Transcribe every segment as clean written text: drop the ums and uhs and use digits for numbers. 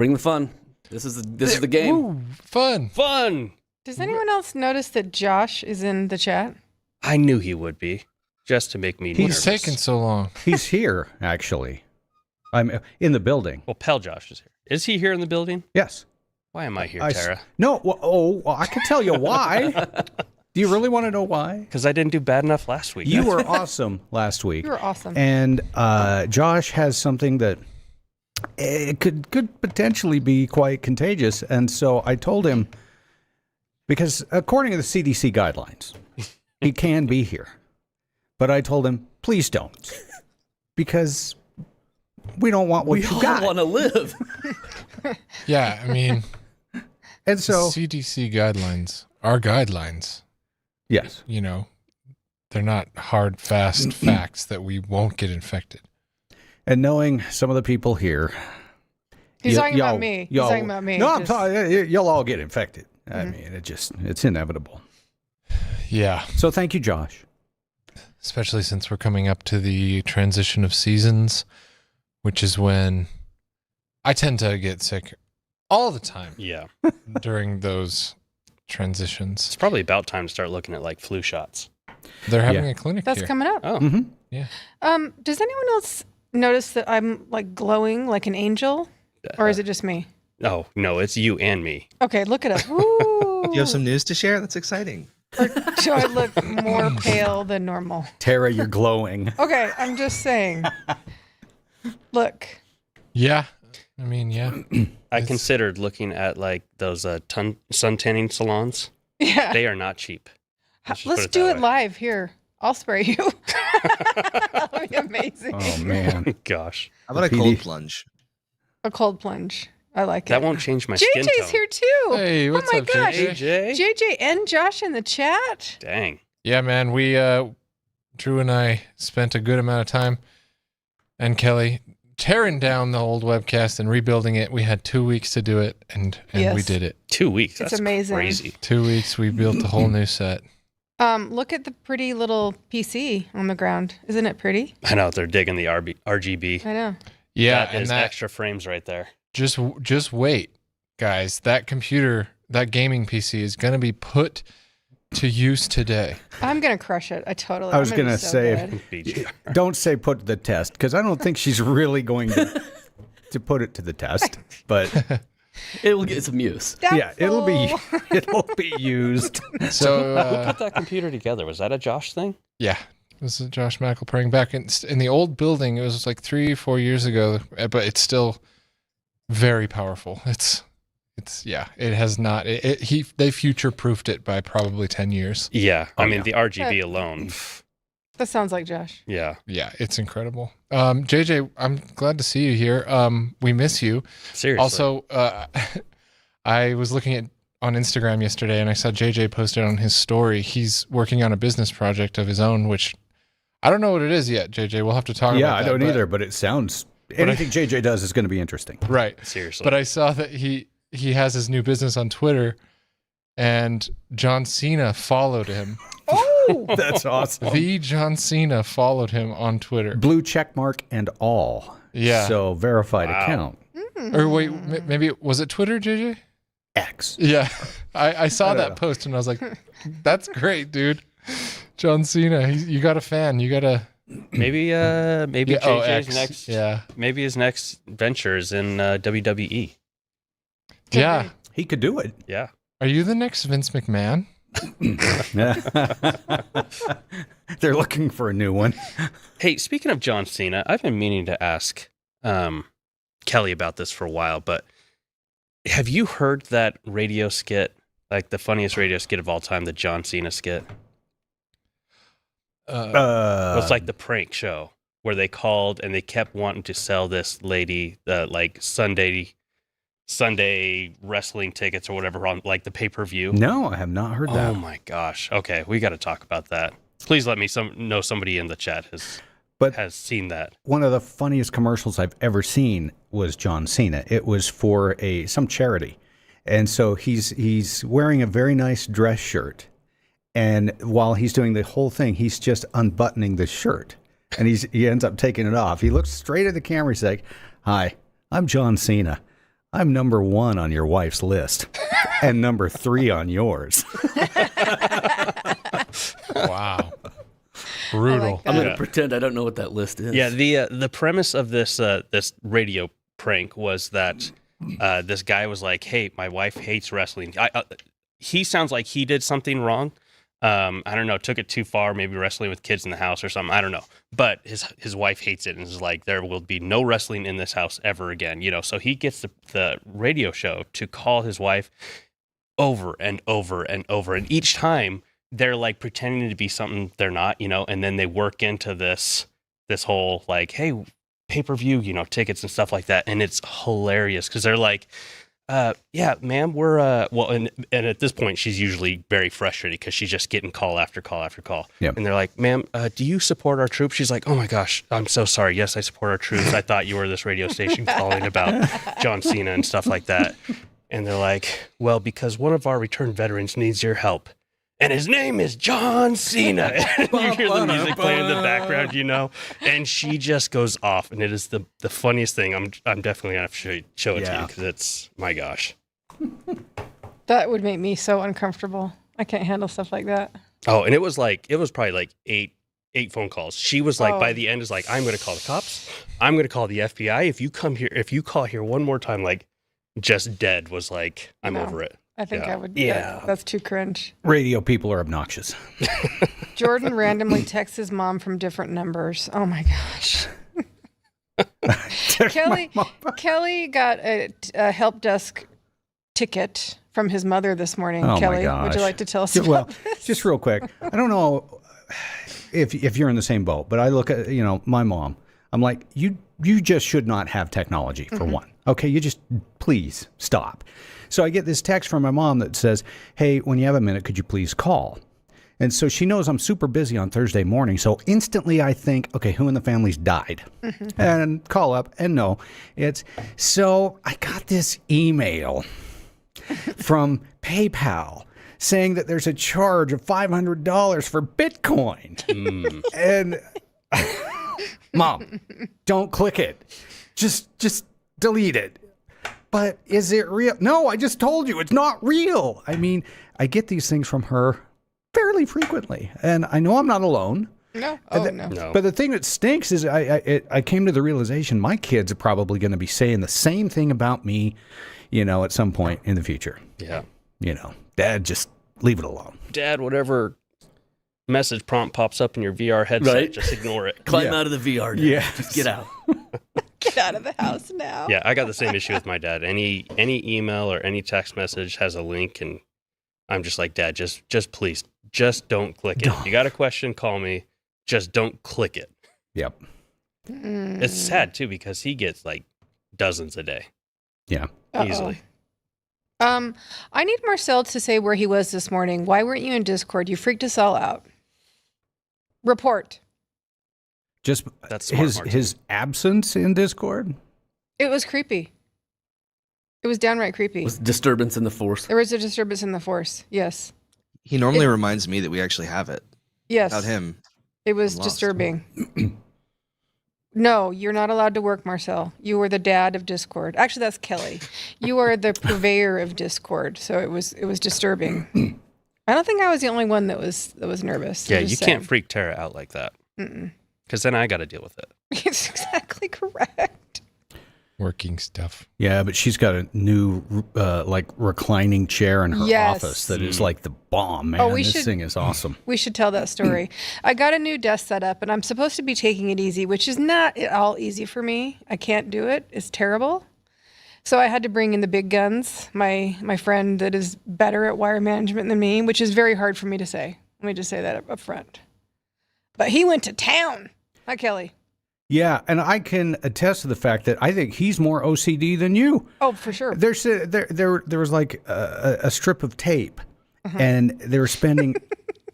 Bring the fun. This is the game. Woo, fun. Does anyone else notice that Josh is in the chat? I knew he would be, just to make me nervous. He's taking so long. He's here, actually. I'm in the building. Well, Pell Josh is here. Is he here in the building? Yes. Why am I here, Tara? No. Well, I can tell you why. Do you really want to know why? Because I didn't do bad enough last week. You were awesome last week. You were awesome. And Josh has something that it could potentially be quite contagious. And so I told him, because according to the CDC guidelines, he can be here. But I told him, please don't. Because we don't want what you got. We all want to live. Yeah, I mean, and so CDC guidelines are guidelines. Yes. You know, they're not hard, fast facts that we won't get infected. And knowing some of the people here. He's talking about me. He's talking about me. No, I'm talking, you'll all get infected. I mean, it's inevitable. Yeah. So thank you, Josh. Especially since we're coming up to the transition of seasons, which is when I tend to get sick all the time. Yeah. During those transitions. It's probably about time to start looking at like flu shots. They're having a clinic That's here. coming up. Oh. Mm-hmm. Yeah. Does anyone else notice that I'm like glowing like an angel? Or is it just me? Oh, no, it's you and me. Okay, look it up. Woo. Do you have some news to share? That's exciting. Or do I look more pale than normal? Tara, you're glowing. Okay, I'm just saying. Look. Yeah. I mean, yeah. I considered looking at like those sun tanning salons. Yeah. They are not cheap. Let's do it live here. I'll spray you. That'll be amazing. Oh, man. Gosh. How about a cold plunge? A cold plunge. I like That it. won't change my skin tone. JJ's here too. Hey, what's oh my up, gosh. JJ? JJ and Josh in the chat. Dang. Yeah, man. We, Drew and I spent a good amount of time, and Kelly, tearing down the old webcast and rebuilding it. We had 2 weeks to do it, and Yes. we did it. 2 weeks. It's That's amazing. crazy. 2 weeks, we built a whole new set. Look at the pretty little PC on the ground. Isn't it pretty? I know they're digging the RGB. I know. Yeah, That and is that extra frames right there. just wait, guys. That computer, that gaming PC is going to be put to use today. I'm going to crush it. I was going to say, don't say put to the test, because I don't think she's really going to put it to the test. But it will get some use. Yeah, it'll be used. So who put that computer together? Was that a Josh thing? Yeah. This is Josh McElprang back in the old building. It was like 3-4 years ago, but it's still very powerful. It's it has not. They future-proofed it by probably 10 years. Yeah, I mean yeah. the RGB alone. That sounds like Josh. Yeah, Yeah, it's incredible. JJ, I'm glad to see you here. We miss you. seriously. Also, I was looking on Instagram yesterday, and I saw JJ posted on his story. He's working on a business project of his own, which I don't know what it is yet, JJ. We'll have to talk about that. Yeah, I don't either, but it sounds... Anything JJ does is going to be interesting. Right. seriously. But I saw that he has his new business on Twitter, and John Cena followed him. Oh! That's awesome. The John Cena followed him on Twitter. Blue check mark and all. Yeah. So verified account. Or wait, maybe was it Twitter, JJ? X. Yeah. I saw don't that know. post, and I was like, that's great, dude. John Cena, you got a fan. You got a... maybe JJ's X. next. Yeah. Maybe his next venture is in WWE. Yeah. He could do it. Yeah. Are you the next Vince McMahon? They're looking for a new one. Hey, speaking of John Cena, I've been meaning to ask Kelly about this for a while, but have you heard that radio skit, like the funniest radio skit of all time, the John Cena skit? It's like the prank show where they called and they kept wanting to sell this lady like Sunday wrestling tickets or whatever on like the pay-per-view. No, I have not heard that. Oh my gosh. Okay, we got to talk about that. Please let me know somebody in the chat has seen that. One of the funniest commercials I've ever seen was John Cena. It was for some charity. And so he's wearing a very nice dress shirt. And while he's doing the whole thing, he's just unbuttoning the shirt. And he ends up taking it off. He looks straight at the camera. He's like, "Hi, I'm John Cena. I'm number 1 on your wife's list and number 3 on yours. Wow. Brutal. like I'm that. gonna pretend I don't know what that list is. Yeah, the premise of this this radio prank was that this guy was like, "Hey, my wife hates wrestling." He sounds like he did something wrong. I don't know, took it too far, maybe wrestling with kids in the house or something. I don't know. But his wife hates it and is like, there will be no wrestling in this house ever again. So he gets the radio show to call his wife over and over and over. And each time they're like pretending to be something they're not, and then they work into this whole like, hey, pay-per-view, tickets and stuff like that. And it's hilarious because they're like, yeah, ma'am, we're, and at this point, she's usually very frustrated because she's just getting call after call after call. Yep. And they're like, ma'am, do you support our troops? She's like, oh my gosh, I'm so sorry. Yes, I support our troops. I thought you were this radio station calling about John Cena and stuff like that. And they're like, well, because one of our returned veterans needs your help. And his name is John Cena. And you hear the music playing in the background, and she just goes off. And it is the funniest thing. I'm definitely going to have to show it to you because it's, my gosh. That would make me so uncomfortable. I can't handle stuff like that. Oh, and it was probably like eight phone calls. She was like, by the end is like, I'm going to call the cops. I'm going to call the FBI. If you call here one more time, like just dead was like, I'm No. over it. I think I would. Yeah. That's too cringe. Radio people are obnoxious. Jordan randomly texts his mom from different numbers. Oh my gosh. Kelly got a help desk ticket from his mother this morning. Oh, my Kelly, gosh. would you like to tell us Well, about this? just real quick. I don't know if you're in the same boat, but I look at, my mom. I'm like, you just should not have technology for one. Okay, you just please stop. So I get this text from my mom that says, hey, when you have a minute, could you please call? And so she knows I'm super busy on Thursday morning. So instantly I think, okay, who in the family's died? And call up and no, so I got this email from PayPal saying that there's a charge of $500 for Bitcoin. And Mom, don't click it. Just delete it. But is it real? No, I just told you it's not real. I mean, I get these things from her fairly frequently, and I know I'm not alone. No. No. But the thing that stinks is I came to the realization my kids are probably going to be saying the same thing about me, at some point in the future. Yeah. Dad, just leave it alone. Dad, whatever message prompt pops up in your VR headset, Right. just ignore it. Climb out of the VR. Now. Yeah. Just get out. Get out of the house now. Yeah, I got the same issue with my dad. Any email or any text message has a link, and I'm just like, Dad, just please, just don't click it. You got a question, call me. Just don't click it. Yep. It's sad too because he gets like dozens a day. Yeah. Easily. I need Marcel to say where he was this morning. Why weren't you in Discord? You freaked us all out. Report. Just That's smart, his absence in Discord. It was creepy. It was downright creepy. Was disturbance in the force. There was a disturbance in the force. Yes. He normally reminds me that we actually have it. Yes. Without him. It was I'm lost. disturbing. No, you're not allowed to work, Marcel. You were the dad of Discord. Actually, that's Kelly. You are the purveyor of Discord. So it was disturbing. I don't think I was the only one that was nervous. Yeah, I'm you just can't saying. freak Tara out like that. Because then I got to deal with it. It's exactly correct. Working stuff. Yeah, but she's got a new reclining chair in her Yes. office that is like the bomb, man. Oh, we this should- thing is awesome. We should tell that story. I got a new desk set up, and I'm supposed to be taking it easy, which is not at all easy for me. I can't do it. It's terrible. So I had to bring in the big guns, my friend that is better at wire management than me, which is very hard for me to say. Let me just say that up front. But he went to town. Hi, Kelly. Yeah, and I can attest to the fact that I think he's more OCD than you. Oh, for sure. There was like a strip of tape, and they were spending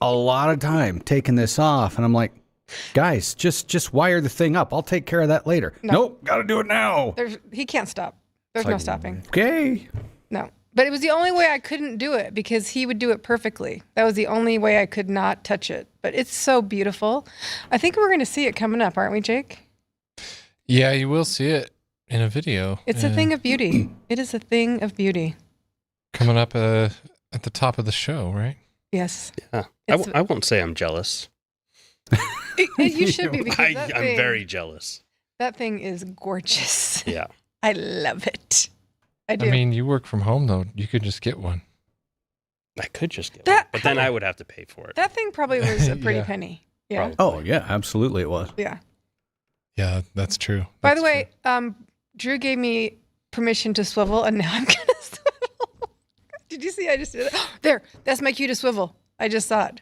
a lot of time taking this off, and I'm like, guys, just wire the thing up. I'll take care of that later. Nope, got to do it now. He can't stop. There's no stopping. Okay. No. But it was the only way I couldn't do it because he would do it perfectly. That was the only way I could not touch it. But it's so beautiful. I think we're going to see it coming up, aren't we, Jake? Yeah, you will see it. in a video. It's a thing of beauty. It is a thing of beauty. Coming up at the top of the show, right? Yes. Yeah. It's- I won't say I'm jealous. You should be because I'm very jealous. that thing is gorgeous. Yeah. I love it. I do. I mean, you work from home though. You could just get one. I could just get That- one, but then I would have to pay for it. that thing probably was a pretty Yeah. penny. Yeah. Probably. Oh, yeah, absolutely it was. Yeah. Yeah, that's true. By That's the way, Drew gave me permission to swivel, and now I'm gonna swivel. Did you see? I just did it. There. That's my cue to swivel. I just saw it.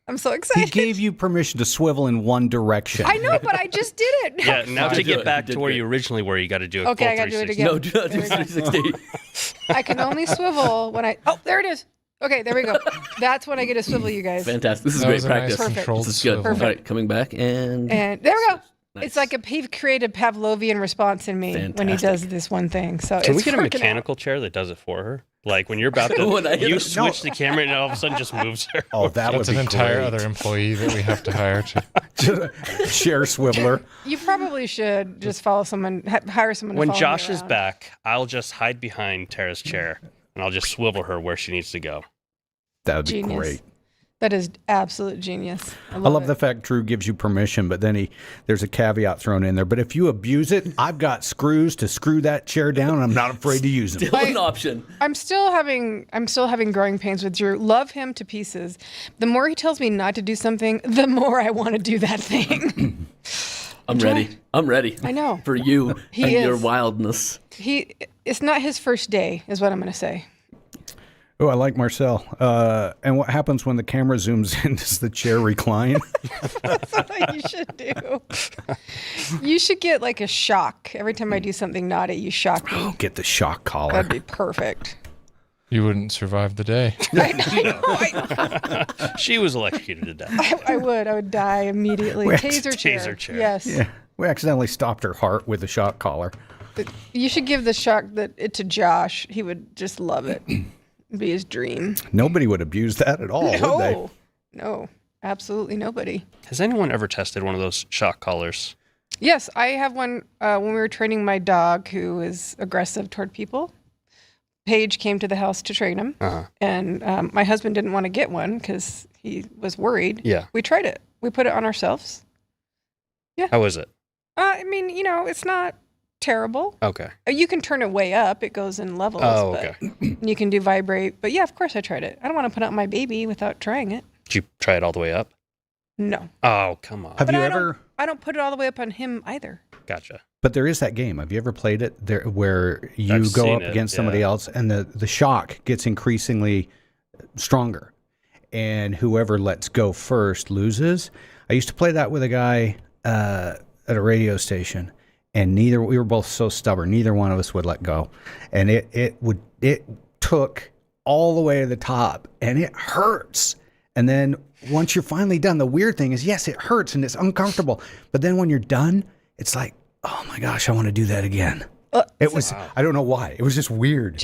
I'm so He excited. gave you permission to swivel in one direction. I know, but I just did it. Yeah, now You to did get it. back You to did where great. you originally were, you got to do a Okay, full I gotta do it 360. again. No, do not do There we go. 360. I can only swivel when I. Oh, there it is. Okay, there we go. That's when I get a swivel, you guys. Fantastic. This is That great was a practice. nice controlled This is good. swivel. All right, coming back and And there we go. Nice. It's like he created a Pavlovian response in me when he Fantastic. does this one thing. So Can we it's get a working out. mechanical chair that does it for her? Like when you're about to, When I hit you it- switch the camera and it all of a sudden just moves her. Oh, that would That's be an entire great. other employee that we have to hire to. Share swiveler. You probably should just follow someone, hire someone. When to follow Josh me is around. back, I'll just hide behind Tara's chair and I'll just swivel her where she needs to go. That would be Genius. great. That is absolute genius. I love it. the fact Drew gives you permission, but then there's a caveat thrown in there. But if you abuse it, I've got screws to screw that chair down, and I'm not afraid to use them. still an option. I'm still having growing pains with Drew. Love him to pieces. The more he tells me not to do something, the more I want to do that thing. I'm ready. I'm ready. I know. For you He and your is. wildness. It's not his first day, is what I'm going to say. Oh, I like Marcel. And what happens when the camera zooms in? Does the chair recline? That's what you should do. You should get like a shock. Every time I do something naughty, you shock me. Get the shock collar. That'd be perfect. You wouldn't survive the day. I know. She was electrocuted to death. I would die immediately. Wait, Taser chair. taser chair. Yes. Yeah, we accidentally stopped her heart with the shock collar. You should give the shock to Josh. He would just love it. It'd be his dream. Nobody would abuse that at all, would they? No, absolutely nobody. Has anyone ever tested one of those shock collars? Yes, I have one when we were training my dog who is aggressive toward people. Paige came to the house to train him, and my husband didn't want to get one because he was worried. Yeah. We tried it. We put it on ourselves. How is it? I mean, it's not terrible. Okay. You can turn it way up. It goes in levels. Oh, but okay. You can do vibrate. But yeah, of course I tried it. I don't want to put it on my baby without trying it. Did you try it all the way up? No. Oh, come on. Have But you I ever? I don't put it all the way up on him either. Gotcha. But there is that game. Have you ever played it? There, where you I've go seen up it, against somebody yeah. else, and the shock gets increasingly stronger, and whoever lets go first loses. I used to play that with a guy at a radio station, and we were both so stubborn. Neither one of us would let go, and it took all the way to the top, and it hurts. And then once you're finally done, the weird thing is, yes, it hurts and it's uncomfortable, but then when you're done, it's like, oh my gosh, I want to do that again. It was, I don't know why. It was just weird.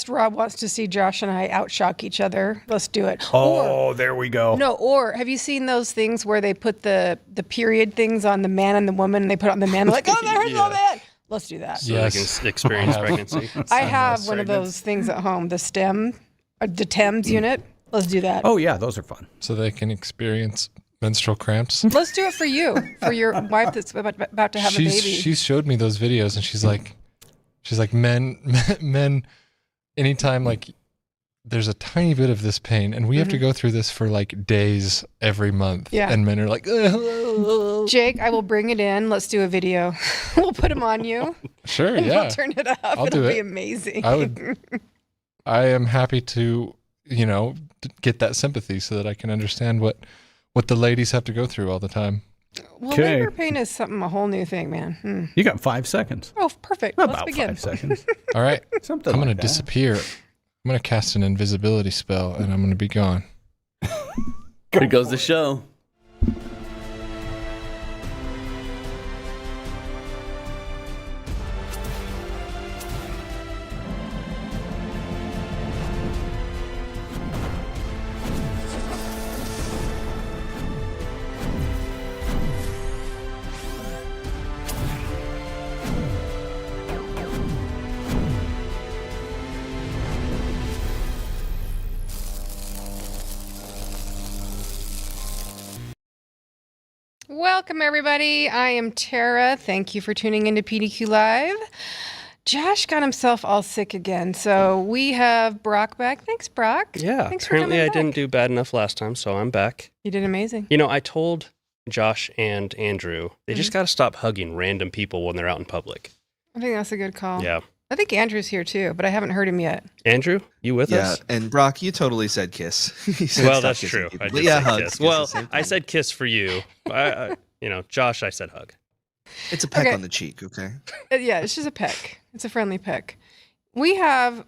Rob wants to see Josh and I outshock each other. Let's do it. Oh, there we go. Or have you seen those things where they put the period things on the man and the woman, and they put it on the man, like, oh, that hurts so bad. Let's do that. So Yes. they can experience pregnancy. I have one of those things at home, the TEMS unit. Let's do that. Oh, yeah, those are fun. So they can experience menstrual cramps. Let's do it for you, for your wife that's about to have a baby. She showed me those videos, and she's like, men, anytime like there's a tiny bit of this pain, and we have to go through this for like days every month. Yeah. And men are like, Jake, I will bring it in. Let's do a video. We'll put them on you. sure, And yeah. we'll turn it up. I'll It'll do be it. amazing. I am happy to, get that sympathy so that I can understand what the ladies have to go through all the time. Well, Okay. labor pain is a whole new thing, man. You got 5 seconds. Oh, perfect. Let's About begin. 5 seconds. All right. Something I'm going like to that. disappear. I'm going to cast an invisibility spell, and I'm going to be gone. Here goes the show. Welcome, everybody. I am Tara. Thank you for tuning into PDQ Live. Josh got himself all sick again, so we have Brock back. Thanks, Brock. Yeah, Thanks apparently for I coming didn't back. do bad enough last time, so I'm back. You did amazing. You know, I told Josh and Andrew, they Mm-hmm. just got to stop hugging random people when they're out in public. I think that's a good call. Yeah. I think Andrew's here too, but I haven't heard him yet. Andrew, you with Yeah, us? and Brock, you totally said kiss. You said Well, stop that's kissing true. people. I But did yeah, say hug. kiss. Kiss the Well, same I thing. said kiss for you. Josh, I said hug. It's a peck Okay. on the cheek, okay? Yeah, it's just a peck. It's a friendly peck. We have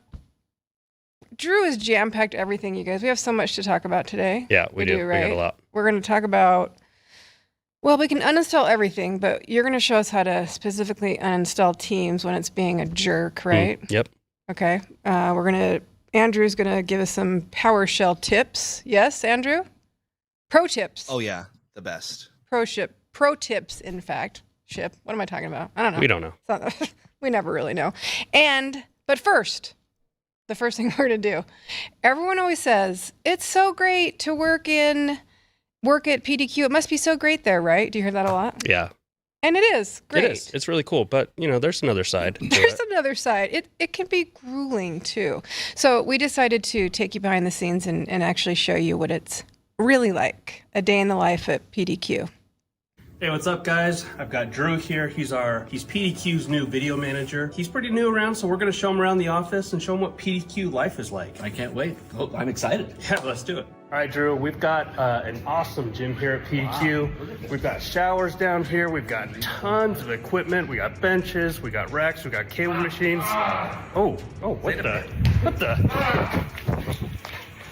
Drew has jam-packed everything, you guys. We have so much to talk about today. Yeah, we do. We right? got a lot. We're going to talk about, well, we can uninstall everything, but you're going to show us how to specifically uninstall Teams when it's being a jerk, right? Yep. Okay. Andrew's going to give us some PowerShell tips. Yes, Andrew? Pro tips. Oh yeah, the best. Pro tips, in fact. What am I talking about? I don't know. We don't know. It's not- we never really know. But first, the first thing we're going to do, everyone always says, it's so great to work at PDQ. It must be so great there, right? Do you hear that a lot? Yeah. And it is great. It is. It's really cool. But, there's another side. to There's it. another side. It can be grueling too. So we decided to take you behind the scenes and actually show you what it's really like, a day in the life at PDQ. Hey, what's up, guys? I've got Drew here. He's PDQ's new video manager. He's pretty new around, so we're going to show him around the office and show him what PDQ life is like. I can't wait. Oh, I'm excited. Yeah, let's do it. All right, Drew, we've got an awesome gym here at PDQ. We've got showers down here. We've got tons of equipment. We got benches. We got racks. We got cable machines. Oh, what the?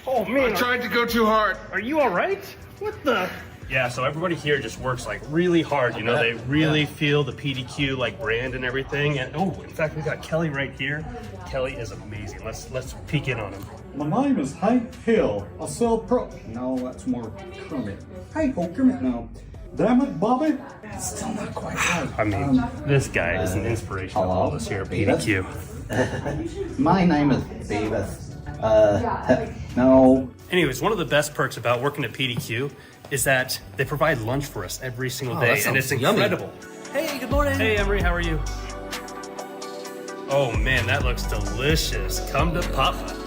Oh, man. I tried to go too hard. Are you all right? What the? Yeah, so everybody here just works like really hard. They really feel the PDQ like brand and everything. And in fact, we got Kelly right here. Kelly is amazing. Let's peek in on him. My name is Hank Hill. I sell pro. No, that's more Kermit. Hey, Kermit, no. Damn it, Bobby. Still not quite right. I mean, this guy is an inspiration to all of us here at PDQ. My name is Beavis. No. Anyways, one of the best perks about working at PDQ is that they provide lunch for us every single day, that and it's sounds yummy. incredible. Hey, good morning. Hey, Emery, how are you? Oh man, that looks delicious. Come to Papa.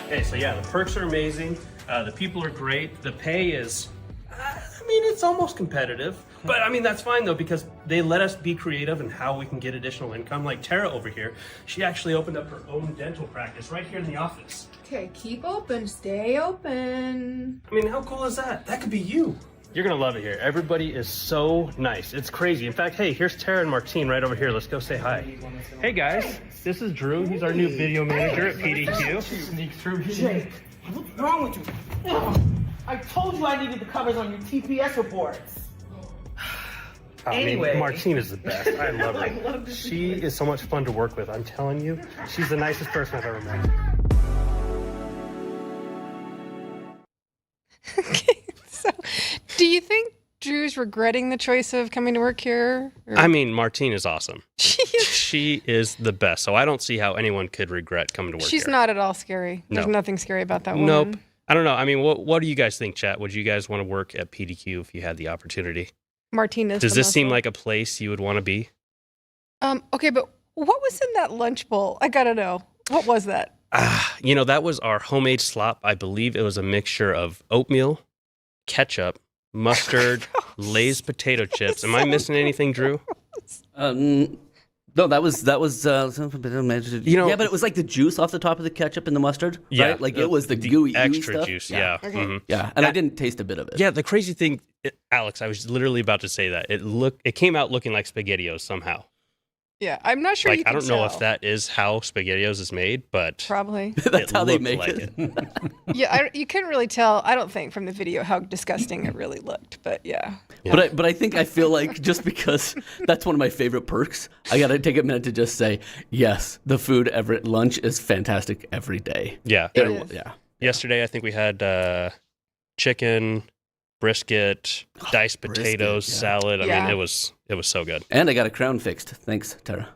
Okay, so yeah, the perks are amazing. The people are great. The pay is, it's almost competitive. But that's fine though, because they let us be creative in how we can get additional income. Like Tara over here, she actually opened up her own dental practice right here in the office. Okay, keep open, stay open. How cool is that? That could be you. You're gonna love it here. Everybody is so nice. It's crazy. In fact, hey, here's Tara and Martine right over here. Let's go say hi. Hey guys, this is Drew. He's our new video manager at PDQ. Sneak through here. Jake, what's wrong with you? I told you I needed the covers on your TPS reports. Anyway. Martine is the best. I love her. She is so much fun to work with. I'm telling you, she's the nicest person I've ever met. Okay, so do you think Drew's regretting the choice of coming to work here? Or- Martine is awesome. She is the best. So I don't see how anyone could regret coming to work She's here. not at all scary. There's No. nothing scary about that woman. Nope. I don't know. What do you guys think, chat? Would you guys want to work at PDQ if you had the opportunity? Martinez. Does this seem like a place you would want to be? Okay, but what was in that lunch bowl? I gotta know. What was that? That was our homemade slop. I believe it was a mixture of oatmeal, ketchup, mustard, Lay's potato chips. Am I missing anything, Drew? No, that was yeah, but it was like the juice off the top of the ketchup and the mustard, Yeah, right? Like it was the gooey extra stuff. juice. Yeah. Okay. Mhm. Yeah, and I didn't taste a bit of it. Yeah, the crazy thing, Alex, I was literally about to say that. It came out looking like SpaghettiOs somehow. Yeah, I'm not sure. Like, you I can don't know tell. if that is how SpaghettiOs is made, but Probably. That's how they looked make like it. Yeah, you couldn't really tell. I don't think from the video how disgusting it really looked. But yeah. Yeah. But I feel like just because that's one of my favorite perks, I gotta take a minute to just say yes, the food ever at lunch is fantastic every day. yeah. It is. Yeah. Yesterday, I think we had chicken, brisket, diced potatoes, yeah. salad. Yeah. It was so good. And I got a crown fixed. Thanks, Tara.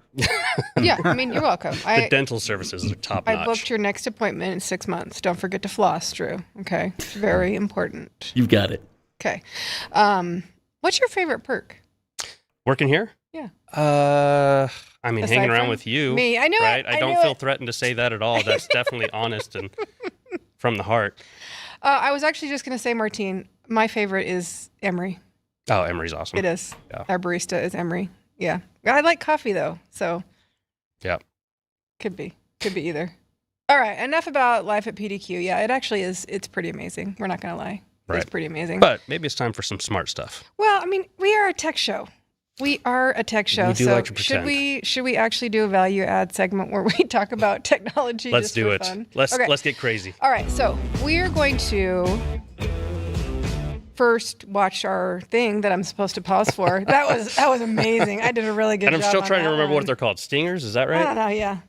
Yeah, you're welcome. The dental services are top I notch. booked your next appointment in 6 months. Don't forget to floss, Drew. Okay, it's very important. You've got it. Okay. What's your favorite perk? Working here? Yeah. I mean, Aside hanging around from with you. me. I knew it. right? I don't knew feel it. threatened to say that at all. That's definitely honest and from the heart. I was actually just going to say, Martine, my favorite is Emery. Oh, Emery's awesome. It is. Yeah. Our barista is Emery. Yeah. I like coffee, though. So Yeah. could be either. All right. Enough about life at PDQ. Yeah, it actually is. It's pretty amazing. We're not going to lie. It's Right. pretty amazing. But maybe it's time for some smart stuff. Well, I mean, we are a tech show. We are a tech show. We do so like to pretend. should we actually do a value add segment where we talk about technology? Let's just do for it. Fun? Let's Okay. get crazy. All right. So we are going to first watch our thing that I'm supposed to pause for. That was amazing. I did a really good And job. I'm still on trying to that remember one. what they're called. Stingers, is that I right? don't know. Yeah.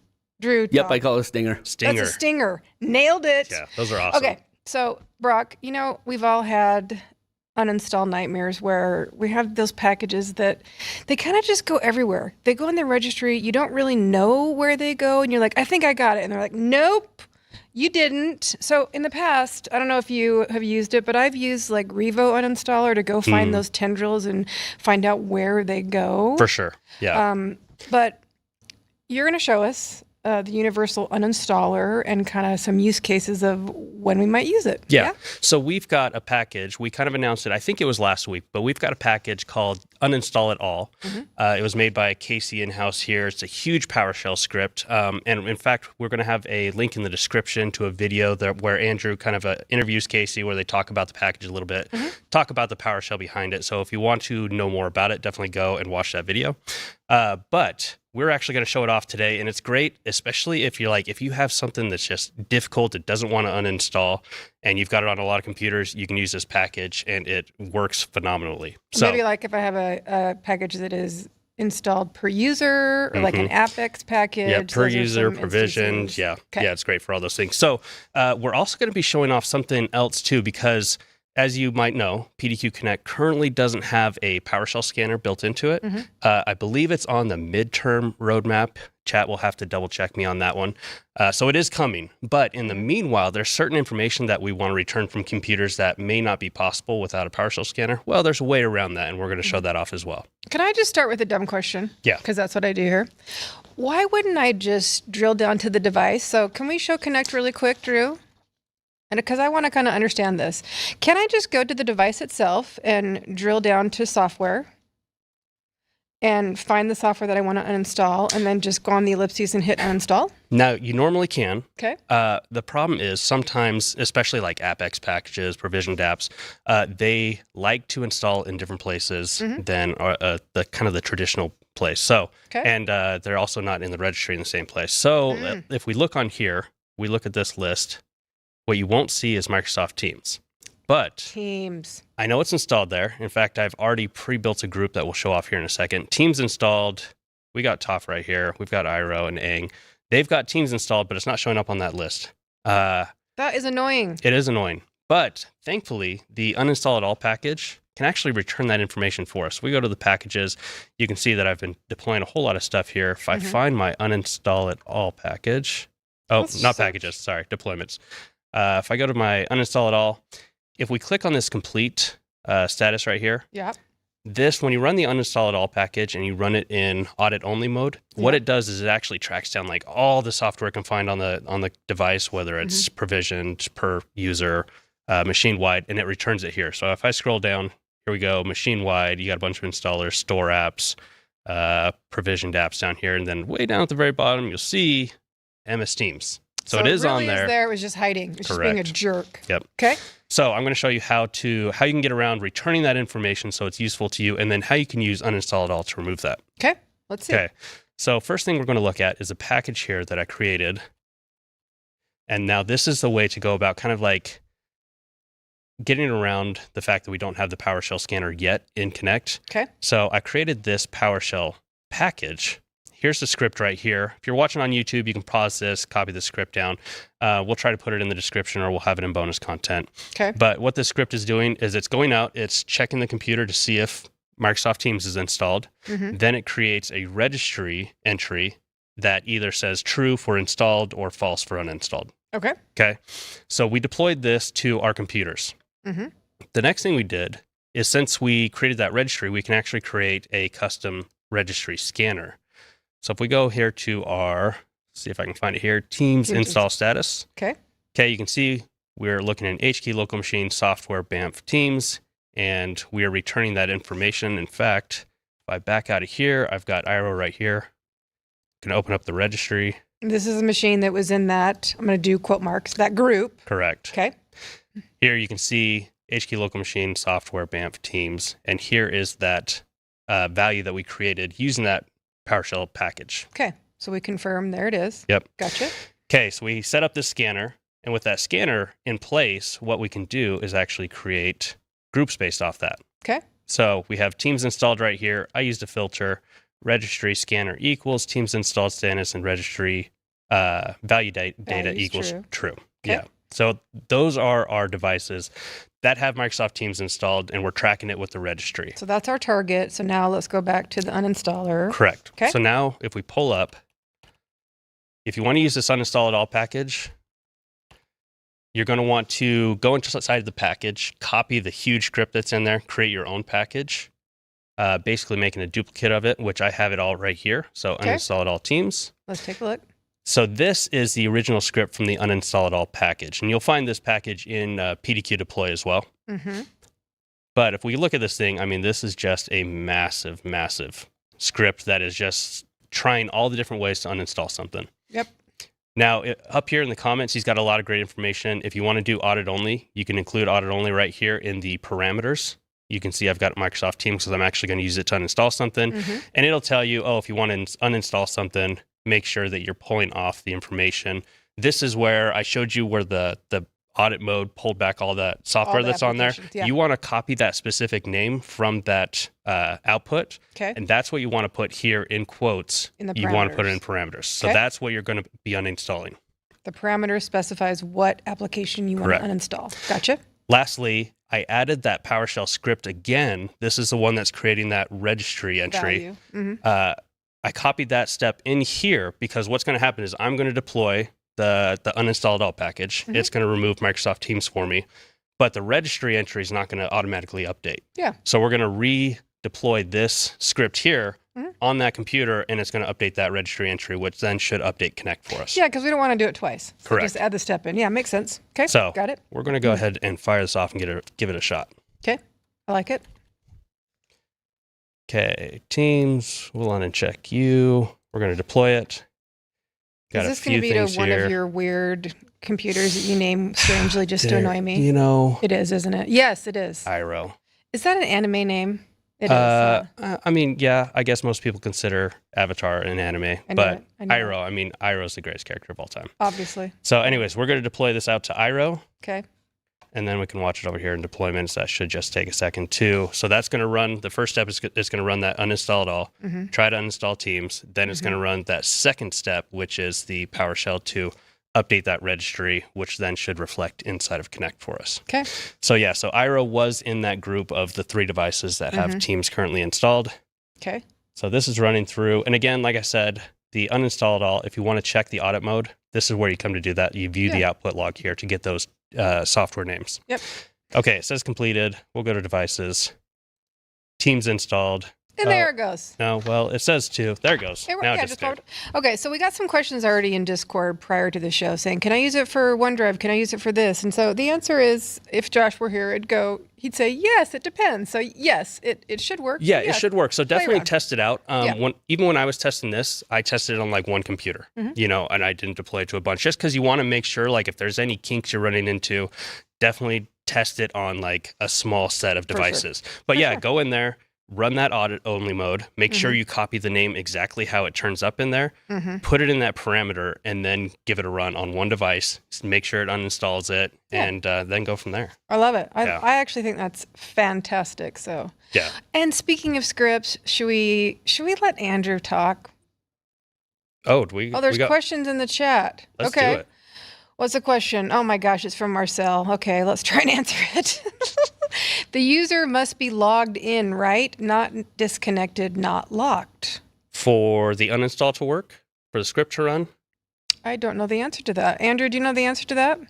Drew. Yep, talk. I call it a stinger. Stinger. That's a stinger. Nailed it. Yeah, those are awesome. Okay. So, Brock, we've all had uninstall nightmares where we have those packages that they kind of just go everywhere. They go in the registry. You don't really know where they go. And you're like, I think I got it. And they're like, nope, you didn't. So in the past, I don't know if you have used it, but I've used like Revo Uninstaller to go find those tendrils and find out where they go. For sure. Yeah. But you're going to show us the universal uninstaller and kind of some use cases of when we might use it. Yeah. So we've got a package. We kind of announced it. I think it was last week, but we've got a package called Uninstall-it-All. It was made by Casey in-house here. It's a huge PowerShell script. And in fact, we're going to have a link in the description to a video where Andrew kind of interviews Casey, where they talk about the package a little bit, talk about the PowerShell behind it. So if you want to know more about it, definitely go and watch that video. But we're actually going to show it off today, and it's great, especially if you have something that's just difficult, it doesn't want to uninstall, and you've got it on a lot of computers, you can use this package, and it works phenomenally. So Maybe like if I have a package that is installed per user, or like an Apex package. yeah, per those are user, some provisioned, instances. yeah, Okay. yeah, it's great for all those things. So we're also going to be showing off something else too, because as you might know, PDQ Connect currently doesn't have a PowerShell scanner built into it. I believe it's on the midterm roadmap. Chat will have to double check me on that one. So it is coming. But in the meanwhile, there's certain information that we want to return from computers that may not be possible without a PowerShell scanner. Well, there's a way around that, and we're going to show that off as well. Can I just start with a dumb question? Yeah. Because that's what I do here. Why wouldn't I just drill down to the device? So can we show Connect really quick, Drew? And because I want to kind of understand this. Can I just go to the device itself and drill down to software and find the software that I want to uninstall and then just go on the ellipses and hit uninstall? Now, you normally can. Okay. The problem is sometimes, especially like Apex packages, provisioned apps, they like to install in different places than the kind of the traditional place. So, and they're also not in the registry in the same place. So if we look on here, we look at this list, what you won't see is Microsoft Teams. But Teams. I know it's installed there. In fact, I've already pre-built a group that we'll show off here in a second. Teams installed. We got Toph right here. We've got Iro and Aang. They've got Teams installed, but it's not showing up on that list. That is annoying. It is annoying. But thankfully, the Uninstall-it-All package can actually return that information for us. We go to the packages. You can see that I've been deploying a whole lot of stuff here. If I find my Uninstall-it-All package, packages, sorry, deployments. If I go to my Uninstall-it-All, if we click on this complete status right here, this, when you run the Uninstall-it-All package and you run it in audit-only mode, what it does is it actually tracks down like all the software it can find on the device, whether it's provisioned, per user, machine-wide, and it returns it here. So if I scroll down, here we go, machine-wide, you got a bunch of installers, store apps, provisioned apps down here, and then way down at the very bottom, you'll see MS Teams. So it is really on there. It was just hiding. It's just being a jerk. Yep. Okay. So I'm going to show you how you can get around returning that information so it's useful to you, and then how you can use Uninstall-it-all to remove that. Okay. Let's see. Okay. So first thing we're going to look at is a package here that I created. And now this is the way to go about kind of like getting around the fact that we don't have the PowerShell scanner yet in Connect. Okay. So I created this PowerShell package. Here's the script right here. If you're watching on YouTube, you can pause this, copy the script down. We'll try to put it in the description, or we'll have it in bonus content. Okay. But what this script is doing is it's going out, it's checking the computer to see if Microsoft Teams is installed. Then it creates a registry entry that either says true for installed or false for uninstalled. Okay. Okay. So we deployed this to our computers. The next thing we did is since we created that registry, we can actually create a custom registry scanner. So if we go here to our, see if I can find it here, Teams install status. Okay. Okay, you can see we're looking at HKey local machine software BAMF Teams, and we are returning that information. In fact, if I back out of here, I've got IRO right here. I can open up the registry. This is a machine that was in that, I'm going to do quote marks, that group. Correct. Okay. Here you can see HKey local machine software BAMF Teams, and here is that value that we created using that PowerShell package. Okay. So we confirm, there it is. Yep. Gotcha. Okay, so we set up this scanner, and with that scanner in place, what we can do is actually create groups based off that. Okay. So we have Teams installed right here. I used a filter, registry scanner equals Teams installed status, and registry value data Value's equals true. Okay. Yeah. So those are our devices that have Microsoft Teams installed, and we're tracking it with the registry. So that's our target. So now let's go back to the uninstaller. Correct. Okay. So now if we pull up, if you want to use this Uninstall-it-All package, you're going to want to go inside the package, copy the huge script that's in there, create your own package, basically making a duplicate of it, which I have it all right here. So Okay. Uninstall-it-all Teams. Let's take a look. So this is the original script from the Uninstall-it-all package, and you'll find this package in PDQ deploy as well. Mm-hmm. But if we look at this thing, I mean, this is just a massive, massive script that is just trying all the different ways to uninstall something. Yep. Now, up here in the comments, he's got a lot of great information. If you want to do audit only, you can include audit only right here in the parameters. You can see I've got Microsoft Teams because I'm actually going to use it to uninstall something. Mm-hmm. And it'll tell you, oh, if you want to uninstall something, make sure that you're pulling off the information. This is where I showed you where the audit mode pulled back all that software the that's on there. yeah. You want to copy that specific name from that output. Okay. And that's what you want to put here in quotes. In the you want to put it in parameters. parameters. So Okay. that's what you're going to be uninstalling. The parameter specifies what application you want Correct. to uninstall. Gotcha. Lastly, I added that PowerShell script again. This is the one that's creating that registry entry. Value. Mm-hmm. I copied that step in here because what's going to happen is I'm going to deploy the Uninstall-it-all package. Mm-hmm. It's going to remove Microsoft Teams for me, but the registry entry is not going to automatically update. Yeah. So we're going to redeploy this script here Mm-hmm. on that computer, and it's going to update that registry entry, which then should update Connect for us. Yeah, because we don't want to do it twice. So Correct. just add the step in. Yeah, makes sense. Okay. So got it. we're going to go ahead and fire this off and give it a shot. Okay. I like it. Okay, Teams, we'll uncheck you. We're going to deploy it. Got Is a this going to few be to things one here. of your weird computers that you name strangely just to There- annoy me? You know, It is, isn't it? Yes, it is. IRO. Is that an anime name? It is. I mean, yeah, I guess most people consider Avatar an anime, I know but it. I know IRO, I mean, IRO is the greatest character of all time. Obviously. So anyways, we're going to deploy this out to IRO, Okay. and then we can watch it over here in deployments. That should just take a second too. So that's going to run, the first step is it's going to run that Uninstall-it-all, Mm-hmm. try to uninstall Teams. Then it's going to run that second step, which is the PowerShell to update that registry, which then should reflect inside of Connect for us. Okay. So yeah, so IRO was in that group of the 3 devices that have Teams currently installed. Okay. So this is running through. And again, like I said, the Uninstall-it-all, if you want to check the audit mode, this is where you come to do that. You view the output log here to get those software names. Yep. Okay, it says completed. We'll go to devices. Teams installed. And there it goes. No, well, it says 2. There it goes. It- Now it yeah, just did. okay, so we got some questions already in Discord prior to the show saying, can I use it for OneDrive? Can I use it for this? And so the answer is, if Josh were here, he'd say, yes, it depends. So yes, it should work. Yeah, it should work. So definitely around. test it out. Yeah. Even when I was testing this, I tested it on like one computer, and I didn't deploy it to a bunch just because you want to make sure, like, if there's any kinks you're running into, definitely test it on like a small set of sure. devices. But yeah, go in there, run that audit only mode, make sure you copy the name exactly how it turns up in there, put it in that parameter, and then give it a run on one device, make sure it uninstalls it, and then go from there. I love it. Yeah. I actually think that's fantastic. So, Yeah. and speaking of scripts, should we let Andrew talk? Oh, There's questions in the chat. Let's okay. do it. What's the question? Oh my gosh, it's from Marcel. Okay, let's try and answer it. The user must be logged in, right? Not disconnected, not locked. For the uninstall to work, for the script to run, I don't know the answer to that. Andrew, do you know the answer to that?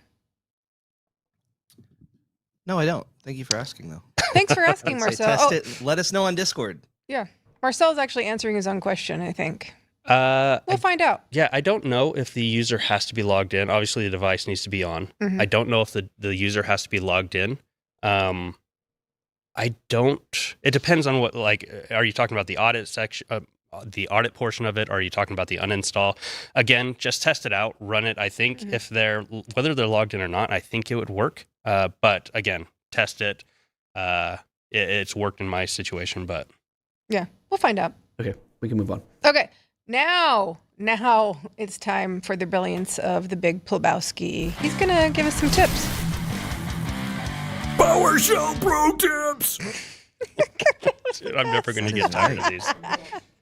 No, I don't. Thank you for asking, though. Thanks for asking, Say Marcel. test Oh, it. Let us know on Discord. yeah. Marcel's actually answering his own question, I think. We'll find out. Yeah, I don't know if the user has to be logged in. Obviously, the device needs to be on. Mhm. I don't know if the user has to be logged in. I don't. It depends on what. Like, are you talking about the audit section, the audit portion of it? Or are you talking about the uninstall? Again, just test it out, run it. I think if whether they're logged in or not, I think it would work. But again, test it. It's worked in my situation, but Yeah, we'll find out. Okay, we can move on. Okay, now it's time for the brilliance of the big Plabowski. He's gonna give us some tips. PowerShell Pro tips. Dude, I'm never going to get tired of these.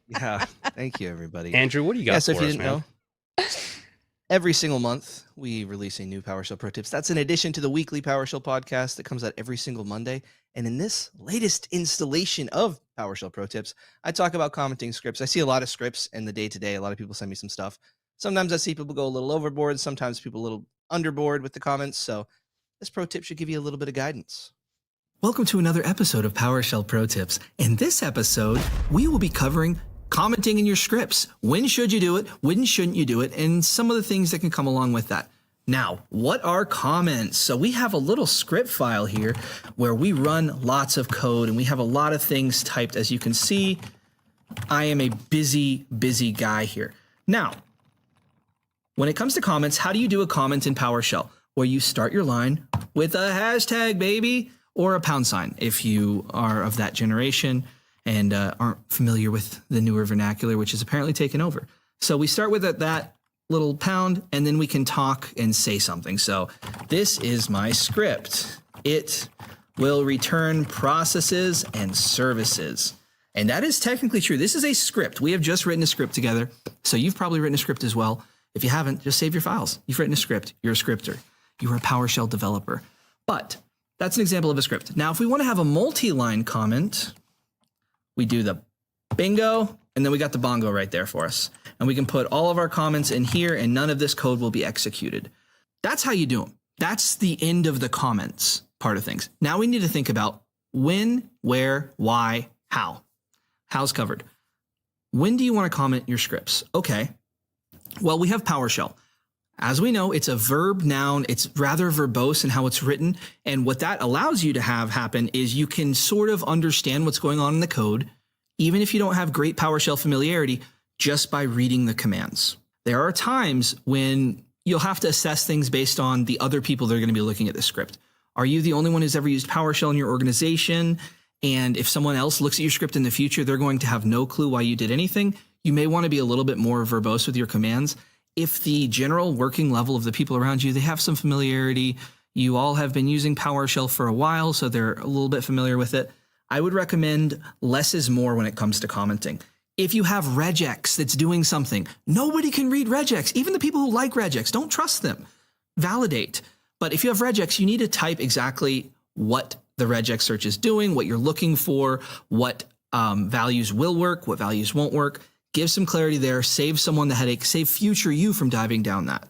Yeah. Thank you, everybody. Andrew, what do you got So if for you us, didn't man? know, every single month we release a new PowerShell Pro Tips. That's in addition to the weekly PowerShell podcast that comes out every single Monday. And in this latest installation of PowerShell Pro Tips, I talk about commenting scripts. I see a lot of scripts in the day-to-day. A lot of people send me some stuff. Sometimes I see people go a little overboard. Sometimes people a little underboard with the comments. So this pro tip should give you a little bit of guidance. Welcome to another episode of PowerShell Pro Tips. In this episode, we will be covering commenting in your scripts. When should you do it? When shouldn't you do it? And some of the things that can come along with that. Now, what are comments? So we have a little script file here where we run lots of code and we have a lot of things typed. As you can see, I am a busy guy here. Now, when it comes to comments, how do you do a comment in PowerShell? Where you start your line with a hashtag, baby, or a pound sign if you are of that generation and aren't familiar with the newer vernacular, which is apparently taken over. So we start with that little pound, and then we can talk and say something. So this is my script. It will return processes and services. And that is technically true. This is a script. We have just written a script together. So you've probably written a script as well. If you haven't, just save your files. You've written a script. You're a scripter. You're a PowerShell developer. But that's an example of a script. Now, if we want to have a multi-line comment, we do the bingo, and then we got the bongo right there for us. And we can put all of our comments in here, and none of this code will be executed. That's how you do them. That's the end of the comments part of things. Now we need to think about when, where, why, how. How's covered. When do you want to comment your scripts? Okay. Well, we have PowerShell. As we know, it's a verb noun. It's rather verbose in how it's written. And what that allows you to have happen is you can sort of understand what's going on in the code, even if you don't have great PowerShell familiarity, just by reading the commands. There are times when you'll have to assess things based on the other people that are going to be looking at the script. Are you the only one who's ever used PowerShell in your organization? And if someone else looks at your script in the future, they're going to have no clue why you did anything. You may want to be a little bit more verbose with your commands. If the general working level of the people around you, they have some familiarity, you all have been using PowerShell for a while, so they're a little bit familiar with it, I would recommend less is more when it comes to commenting. If you have regex that's doing something, nobody can read regex. Even the people who like regex, don't trust them. Validate. But if you have regex, you need to type exactly what the regex search is doing, what you're looking for, what values will work, what values won't work. Give some clarity there, save someone the headache, save future you from diving down that.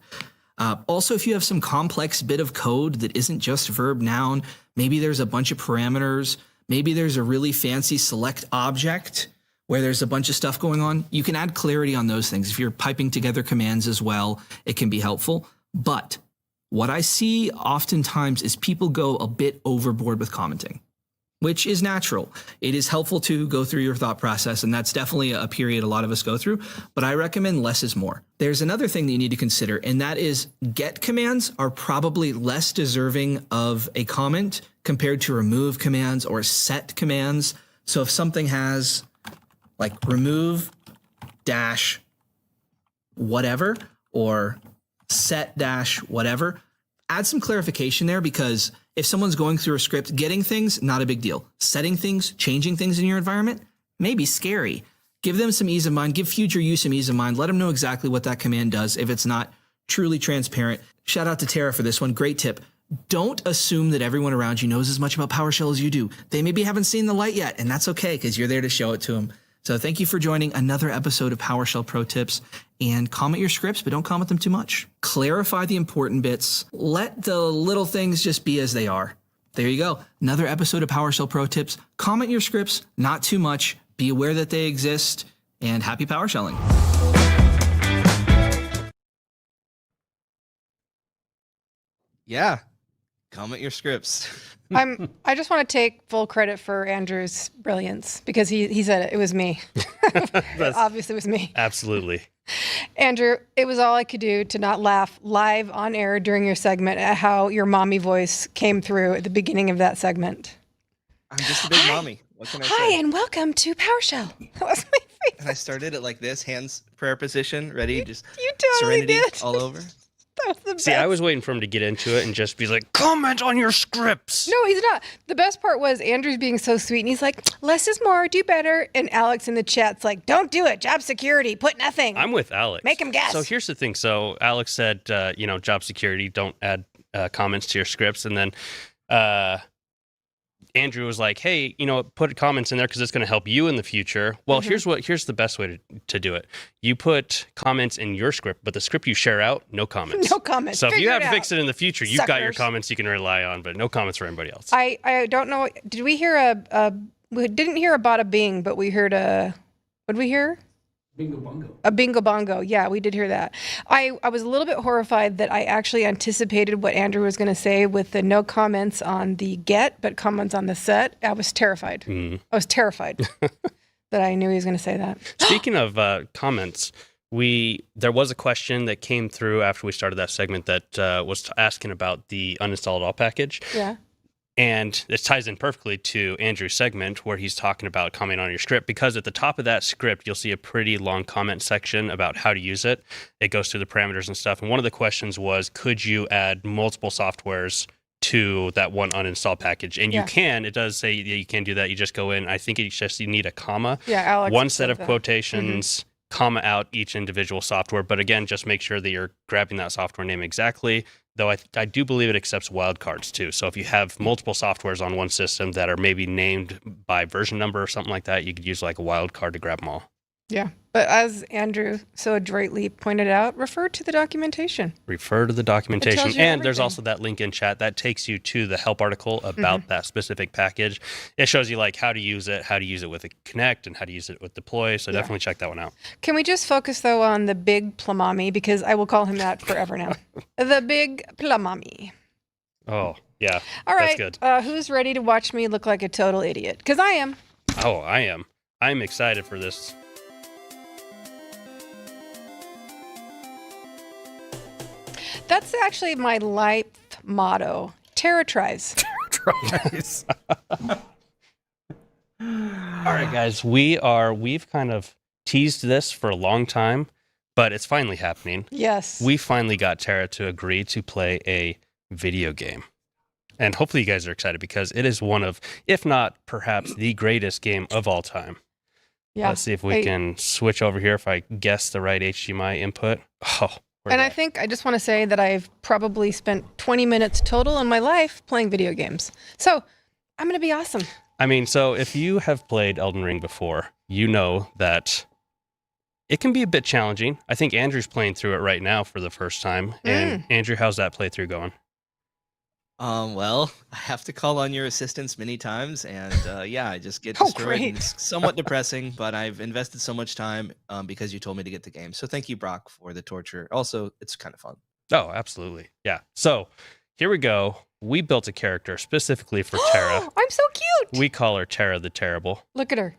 Also, if you have some complex bit of code that isn't just verb noun, maybe there's a bunch of parameters, maybe there's a really fancy select object where there's a bunch of stuff going on, you can add clarity on those things. If you're piping together commands as well, it can be helpful. But what I see oftentimes is people go a bit overboard with commenting, which is natural. It is helpful to go through your thought process, and that's definitely a period a lot of us go through, but I recommend less is more. There's another thing that you need to consider, and that is get commands are probably less deserving of a comment compared to remove commands or set commands. So if something has like remove dash whatever or set dash whatever, add some clarification there, because if someone's going through a script, getting things, not a big deal. Setting things, changing things in your environment, may be scary. Give them some ease of mind. Give future you some ease of mind. Let them know exactly what that command does if it's not truly transparent. Shout out to Tara for this one. Great tip. Don't assume that everyone around you knows as much about PowerShell as you do. They maybe haven't seen the light yet, and that's okay because you're there to show it to them. So thank you for joining another episode of PowerShell Pro Tips, and comment your scripts, but don't comment them too much. Clarify the important bits. Let the little things just be as they are. There you go. Another episode of PowerShell Pro Tips. Comment your scripts, not too much. Be aware that they exist, and happy PowerShelling. Yeah. Comment your scripts. I just want to take full credit for Andrew's brilliance because he said it. It was me. It obviously was me. Absolutely. Andrew, it was all I could do to not laugh live on air during your segment at how your mommy voice came through at the beginning of that segment. I'm just a big mommy. What can I Hi, say? and welcome to PowerShell. That was my favorite. And I started it like this, hands prayer position, ready, just You totally serenity did. all over. That was the best. See, I was waiting for him to get into it and just be like, comment on your scripts. No, he's not. The best part was Andrew's being so sweet, and he's like, less is more, do better. And Alex in the chat's like, don't do it. Job security, put nothing. I'm with Alex. Make him guess. So here's the thing. So Alex said, job security, don't add comments to your scripts. And then Andrew was like, hey, put comments in there because it's going to help you in the future. Well, here's the best way to do it. You put comments in your script, but the script you share out, no comments. No comments. So if Figure you it have to out. fix it in the future, you've got your Suckers. comments you can rely on, but no comments for anybody else. I don't know. Did we hear we didn't hear a bada bing, but we heard what did we hear? Bingo bongo. A bingo bongo. Yeah, we did hear that. I was a little bit horrified that I actually anticipated what Andrew was going to say with the no comments on the get, but comments on the set. I was terrified. I was terrified that I knew he was going to say that. Speaking of comments, there was a question that came through after we started that segment that was asking about the Uninstall-it-All package. Yeah. And this ties in perfectly to Andrew's segment where he's talking about comment on your script, because at the top of that script, you'll see a pretty long comment section about how to use it. It goes through the parameters and stuff. And one of the questions was, could you add multiple softwares to that one uninstall package? And you can. It does say that you can do that. You just go in. I think it's just you need a comma. Yeah, Alex. One set of that. quotations, comma out each individual software. But again, just make sure that you're grabbing that software name exactly. Though I do believe it accepts wildcards too. So if you have multiple softwares on one system that are maybe named by version number or something like that, you could use like a wildcard to grab them all. Yeah. But as Andrew so adroitly pointed out, refer to the documentation. Refer to the It documentation. tells you And there's everything. also that link in chat that takes you to the help article about that specific package. It shows you like how to use it with a Connect, and how to use it with Deploy. So definitely check that one out. Can we just focus, though, on the big Plamami? Because I will call him that forever now. The big Plamami. Oh, yeah. All right. That's good. Who's ready to watch me look like a total idiot? Because I am. Oh, I am. I'm excited for this. That's actually my life motto. Terra tries. Tries. All right, guys. We've kind of teased this for a long time, but it's finally happening. Yes. We finally got Tara to agree to play a video game. And hopefully you guys are excited because it is one of, if not perhaps the greatest game of all time. Yeah. Let's see if we can switch over here if I guess the right HDMI input. Oh, And I think I just want to say that I've probably spent 20 minutes total in my life playing video games. So I'm going to be awesome. I mean, so if you have played Elden Ring before, you know that it can be a bit challenging. I think Andrew's playing through it right now for the first time. And Andrew, how's that playthrough going? Well, I have to call on your assistance many times, and I just get destroyed. great. And it's somewhat depressing, but I've invested so much time because you told me to get the game. So thank you, Brock, for the torture. Also, it's kind of fun. Oh, absolutely. Yeah. So here we go. We built a character specifically for Tara. I'm so cute. We call her Tara the Terrible. Look at her.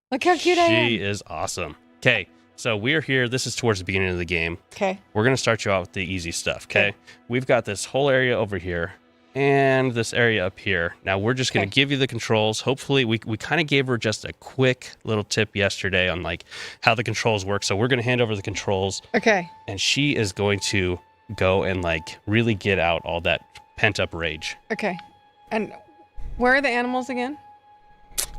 Look how cute I am. She is awesome. Okay. So we're here. This is towards the beginning of the game. Okay. We're going to start you out with the easy stuff. Okay. We've got this whole area over here and this area up here. Now we're just going to give you the controls. Hopefully we kind of gave her just a quick little tip yesterday on like how the controls work. So we're going to hand over the controls. Okay. And she is going to go and like really get out all that pent up rage. Okay. And where are the animals again?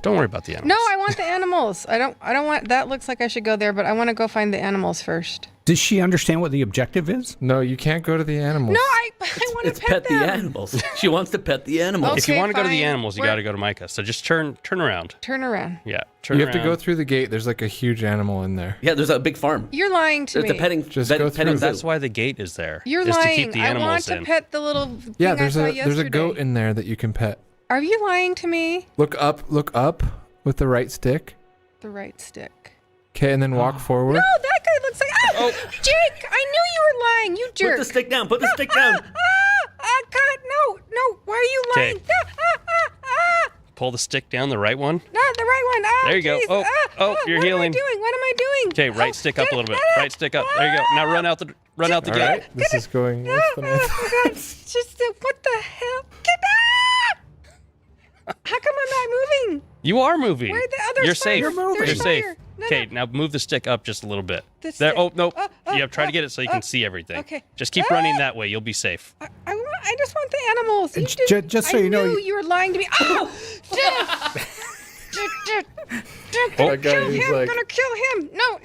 Don't worry about the animals. No, I want the animals. I don't want, that looks like I should go there, but I want to go find the animals first. Does she understand what the objective is? No, you can't go to the animals. No, I want to It's pet them. the animals. She wants to pet the animals. If you Okay, want to go to the fine. animals, you Where- got to go to Micah. So just turn around. Turn around. Yeah, turn You around. have to go through the gate. There's like a huge animal in there. Yeah, there's a big farm. You're lying to There's me. the petting. Just vet- go petting through. zoo. That's why the gate is there. You're is lying. to keep the I want animals to in. pet the little thing Yeah, I there's saw a yesterday. there's a goat in there that you can pet. Are you lying to me? Look up with the right stick. The right stick. Okay, and then walk forward. No, that guy looks like. Oh, Jake! I knew you were lying. You jerk. Put the stick down. Put the stick down. God, no. Why are you lying? 'Kay. Pull the stick down, the right one. No, the right one. There you go. geez. Oh, you're what healing. What am I doing? Okay, right stick up a little bit. Right stick up. There you go. Now run out the All gate. right, this is going worse than I thought. Oh, God. Just what the hell? How come I'm not moving? You are moving. Where are the others? You're safe. You're moving. You're safe. Fire. No, Okay, now move the stick up just a little bit. This There. stick. Oh no. Oh, Try to get it so you can see everything. okay. Just keep running that way. You'll be safe. I just want the animals. You didn't- just so you know, I knew you were lying to me. Oh! Oh, Gonna kill he's him. like- Gonna kill him. No,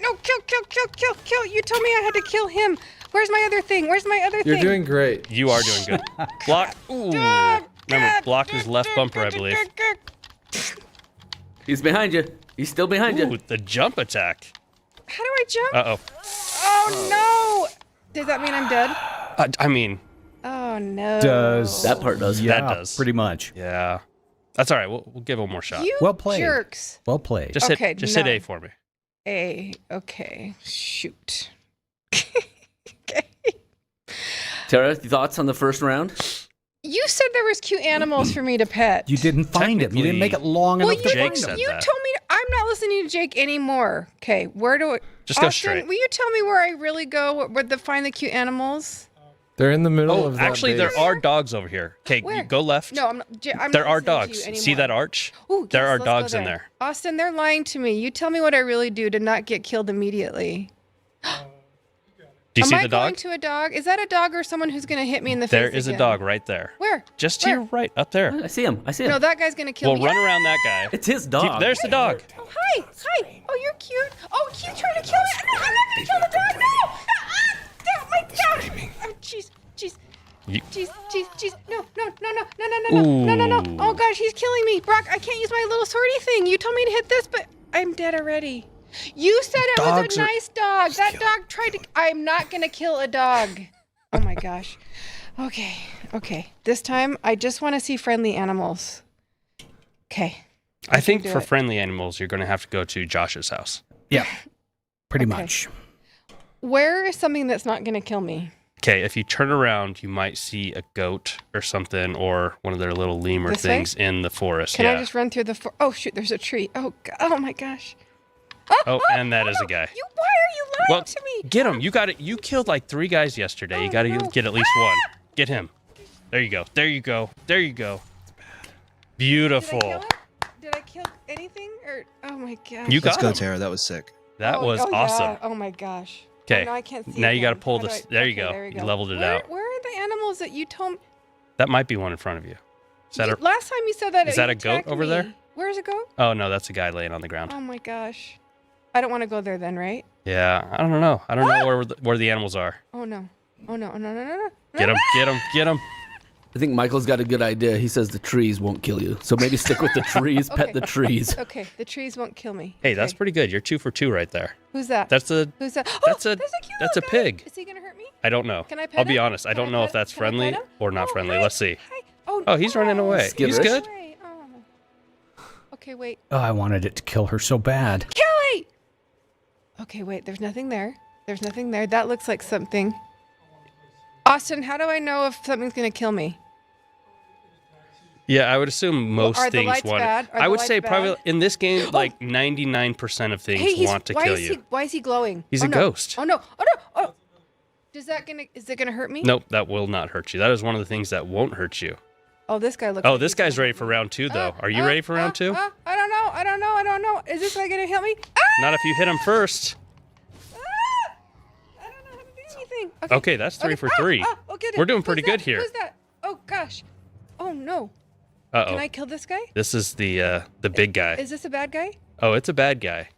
kill. You told me I had to kill him. Where's my other thing? You're doing great. You are doing good. Block. Ooh. Remember, block his left bumper, I believe. He's behind you. He's still behind you. Ooh, the jump attack. How do I jump? Uh-oh. Oh no! Does that mean I'm dead? I mean, Oh no. Does That part does. Yeah, That does. pretty much. yeah. That's all right. We'll give one more shot. You Well played. jerks. Well played. Just Okay, hit no. A for me. Okay. Shoot. Tara, thoughts on the first round? You said there was cute animals for me to pet. You didn't find him. You didn't make it long Well, enough to you, find Jake him. said you that. told me I'm not listening to Jake anymore. Okay, where do I? Just go Austin, straight. Will you tell me where I really go? Where to find the cute animals? They're in the middle Oh, of that actually, there base. are dogs over here. Okay, Where? go left. No, I'm not. There are listening to you dogs. anymore. See that arch? Ooh, There yes, are let's go dogs in there. Austin, they're lying to me. You tell me what I really do to not get killed immediately. Do you Am see I the going dog? to a dog? Is that a dog or someone who's going to hit me in the There face is a again? dog right there. Where? Just to Where? your right, up there. I see him. No, that guy's going to kill We'll me. run around that guy. It's his dog. There's the dog. Oh, hi. Oh, you're cute. Oh, keep trying to kill me. No, I'm not going to kill the dog. No. My dog. Oh, jeez. You- Jeez. No. Oh, gosh, he's killing me. Brock, I can't use my little swordy thing. You told me to hit this, but I'm dead already. You said it was a nice dog. That dog tried to... I'm not going to kill a dog. Oh, my gosh. Okay. This time, I just want to see friendly animals. Okay. I think do for it. friendly animals, you're going to have to go to Josh's house. Yeah, pretty Okay. much. Where is something that's not going to kill me? Okay, if you turn around, you might see a goat or something, or one of their little lemur This way? things in the forest. Can yeah. I just run through the... Oh, shoot, there's a tree. Oh my gosh. Oh, and that is a guy. Why are you lying Well, to me? get him. You got it. You killed like 3 guys yesterday. You got to get at least one. Get him. There you go. Beautiful. Did I kill anything? Or oh my gosh. You Let's got go, him. Tara. That was sick. That was yeah. awesome. Oh my gosh. Okay. Oh, no, I can't see Now you got to again. pull How do this. I- There you okay, go. there we You leveled it out. Where are the animals that you told me? That might be one in front of you. Is that a? Last time you said that. Is you that a goat attacked over me. there? Where's a goat? Oh no, that's a guy laying on the ground. Oh my gosh. I don't want to go there then, right? Yeah, I don't know. I don't know where the animals are. Oh no. No. Get him. I think Michael's got a good idea. He says the trees won't kill you. So maybe stick with the trees, pet the trees. Okay, the trees won't kill me. Hey, that's pretty good. You're 2 for 2 right there. Who's that? That's a Who's that? that's Oh, a there's cute that's a little guy. pig. Is he gonna hurt me? I don't know. Can I pet I'll be him? honest. I Can don't I know pet if that's him? Can I friendly pet him? or not Oh, friendly. hi. Let's see. Hi. Oh, he's running away. He's Skitterish. good. Great. Oh. Okay, wait. Oh, I wanted it to kill her so bad. Kelly! Okay, wait. There's nothing there. That looks like something. Austin, how do I know if something's gonna kill me? Yeah, I would assume most are the things lights want. bad? Are I the would lights say probably bad? in this game, like 99% of things Hey, want to why kill is you. why is he glowing? He's Oh, a no. ghost. Oh no! Oh! Is it gonna hurt me? Nope, that will not hurt you. That is one of the things that won't hurt you. Oh, this guy looks. Oh, like this he's guy's gonna ready hurt for me. round 2, though. Are you ready for round 2? I don't know. Is this guy gonna help me? Not if you hit him first. I don't know how to do anything. Okay, that's 3 for 3. Okay, We're doing pretty good here. Who's that? Oh gosh. Oh no. Uh-oh. Can I kill this guy? This is the big guy. Is this a bad guy? Oh, it's a bad guy.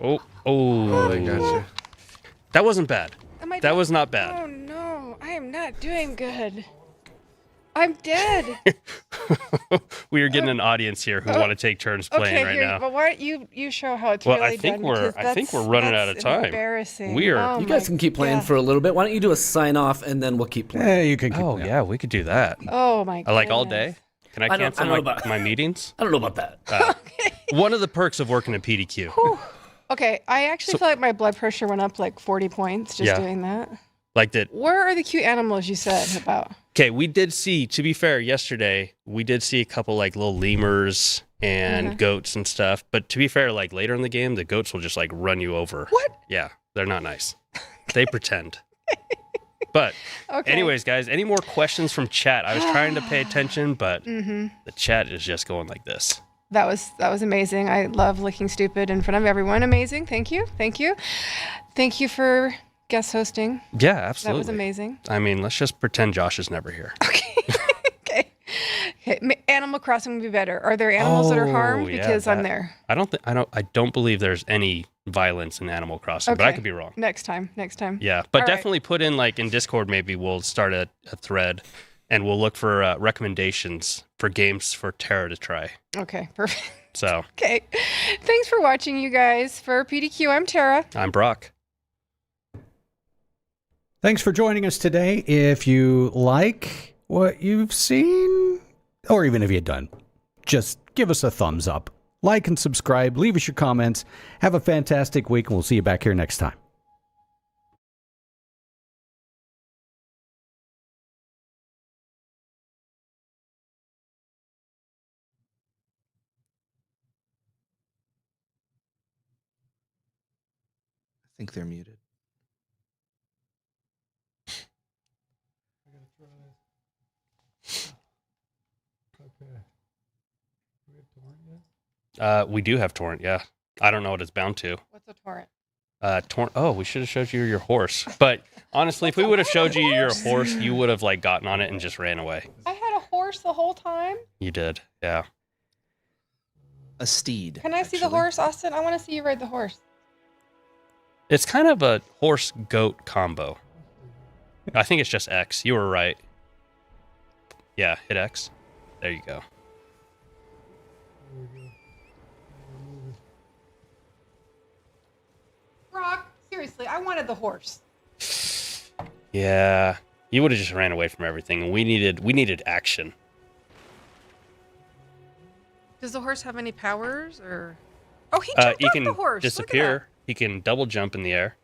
Oh, Oh, I gotcha. that wasn't bad. Am I That dead? was not bad. Oh no, I am not doing good. I'm dead. We are getting an audience here who want to take turns playing Okay, right here, now. but why don't you show how it's Well, really I think done, we're because running out of that's time. Embarrassing. We are- Oh You guys my can keep playing God. for a little bit. Why don't you do a sign off and then we'll keep playing? Yeah, you can keep Oh yeah, we could do that. Oh my God. Like all day. Can I I don't- cancel I don't know about- my meetings? I don't know about that. One of the perks of working at PDQ. Okay, I actually feel like my blood pressure went up like 40 points just Yeah. doing that. Like that. Where are the cute animals you said about? Okay, we did see, to be fair, yesterday, we did see a couple like little lemurs and goats and stuff. But to be fair, like later in the game, the goats will just like run you over. What? Yeah, they're not nice. They pretend. But Okay. anyways, guys, any more questions from chat? I was trying to pay attention, but the chat is just going like this. That was amazing. I love looking stupid in front of everyone. Amazing. Thank you. Thank you. Thank you for guest hosting. Yeah, absolutely. That was amazing. I mean, let's just pretend Josh is never here. Okay. Animal Crossing would be better. Are there animals that are harmed? yeah, Because I'm that- there. I don't believe there's any violence in Animal Crossing, but I Okay. could be wrong. Next time. Yeah, but All right. definitely put in like in Discord. Maybe we'll start a thread, and we'll look for recommendations for games for Tara to try. Okay. Perfect. So Okay. Thanks for watching, you guys. For PDQ, I'm Tara. I'm Brock. Thanks for joining us today. If you like what you've seen, or even if you're done, just give us a thumbs up. Like and subscribe. Leave us your comments. Have a fantastic week, and we'll see you back here next time. I think they're muted. We do have torrent. Yeah, I don't know what it's bound to. What's a torrent? Torrent. Oh, we should have showed you your horse. But honestly, if we would have showed you your horse, you would have like gotten on it and just ran away. I had a horse the whole time. You did. Yeah. A steed. Can I see the actually. horse, Austin? I want to see you ride the horse. It's kind of a horse goat combo. I think it's just X. You were right. Yeah, hit X. There you go. Brock, seriously, I wanted the horse. Yeah, you would have just ran away from everything, and we needed action. Does the horse have any powers, or? Oh, he jumped He off can the horse. Look at disappear. He can double jump in the air.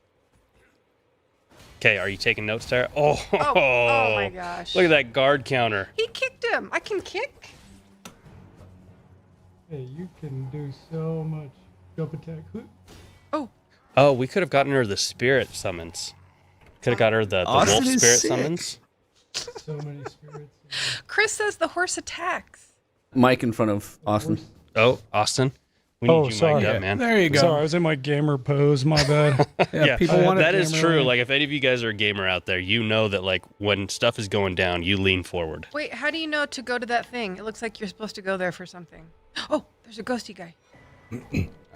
Okay, are you taking notes, Tara? Oh, that. Oh my gosh. Look at that guard counter. He kicked him. I can kick. Hey, you can do so much. Jump attack. Oh, we could have gotten her the spirit summons. Could have got her the wolf Austin is spirit sick. summons. So many spirits. Chris says the horse attacks. Mike in front of Austin. Oh, Austin. We need Oh, you sorry. mic'd up, man. There you go. Sorry, I was in my gamer pose. My bad. Yeah, people want that to. is true. Like, if any of you guys are a gamer out there, you know that, like, when stuff is going down, you lean forward. Wait, how do you know to go to that thing? It looks like you're supposed to go there for something. Oh, there's a ghosty guy.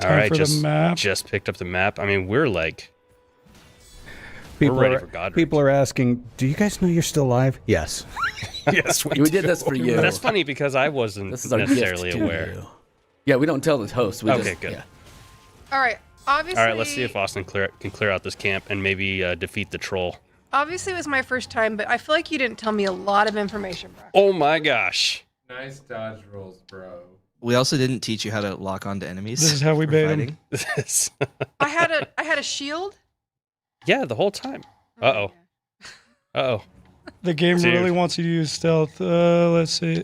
All right, for the just map. picked up the map. I mean, we're like, People we're ready are, for God. people are asking, do you guys know you're still alive? Yes. yes, We did this for you. That's funny because I wasn't This is our necessarily gift to aware. you. Yeah, we don't tell the host. We Okay, just, good. Yeah. All right. Obviously. All right, let's see if Austin can clear out this camp and maybe defeat the troll. Obviously, it was my first time, but I feel like you didn't tell me a lot of information, Brock. Oh my gosh. Nice dodge rolls, bro. We also didn't teach you how to lock onto enemies. This is how we for bait 'em. fighting. I had a shield. Yeah, the whole time. Uh-oh. Uh-oh. The game Dude. really wants you to use stealth. Let's see.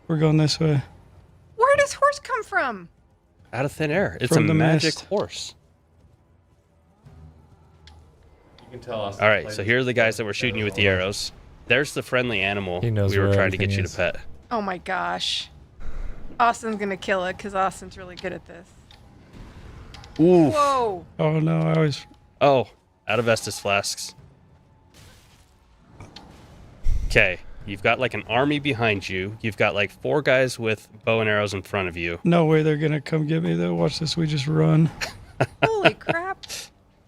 We're going this way. Where does horse come from? Out of thin air. It's From a the magic mist. horse. You can tell us. All right, so here are the guys that were shooting you with the arrows. There's the friendly animal He knows we were where trying to get you everything to is. pet. Oh my gosh. Austin's gonna kill it because Austin's really good at this. Ooh. Whoa. Oh no, I always. Oh, out of Estus flasks. Okay, you've got like an army behind you. You've got like 4 guys with bow and arrows in front of you. No way they're gonna come get me though. Watch this. We just run. Holy crap.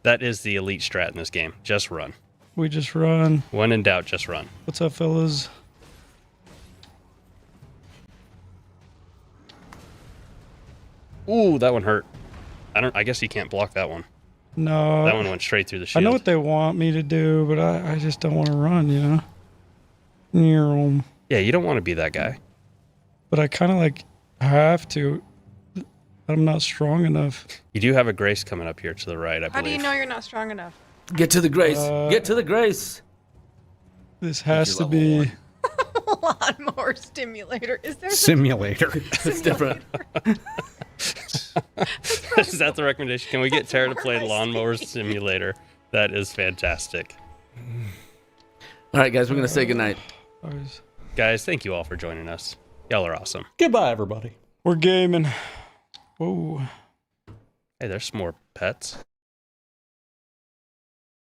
That is the elite strat in this game. Just run. We just run. When in doubt, just run. What's up, fellas? Ooh, that one hurt. I guess you can't block that one. No. That one went straight through the shield. I know what they want me to do, but I just don't want to run, you know? Yeah, you don't want to be that guy. But I kind of like have to. I'm not strong enough. You do have a grace coming up here to the right, I How do believe. you know you're not strong enough? Get to the grace. Get to the grace. This has to be. Lawnmower stimulator. Is there Simulator. It's different. Is that the recommendation? Can we get Tara to play Lawnmower Simulator? That is fantastic. All right, guys, we're going to say goodnight. Guys, thank you all for joining us. Y'all are awesome. Goodbye, everybody. We're gaming. Whoa. Hey, there's some more pets.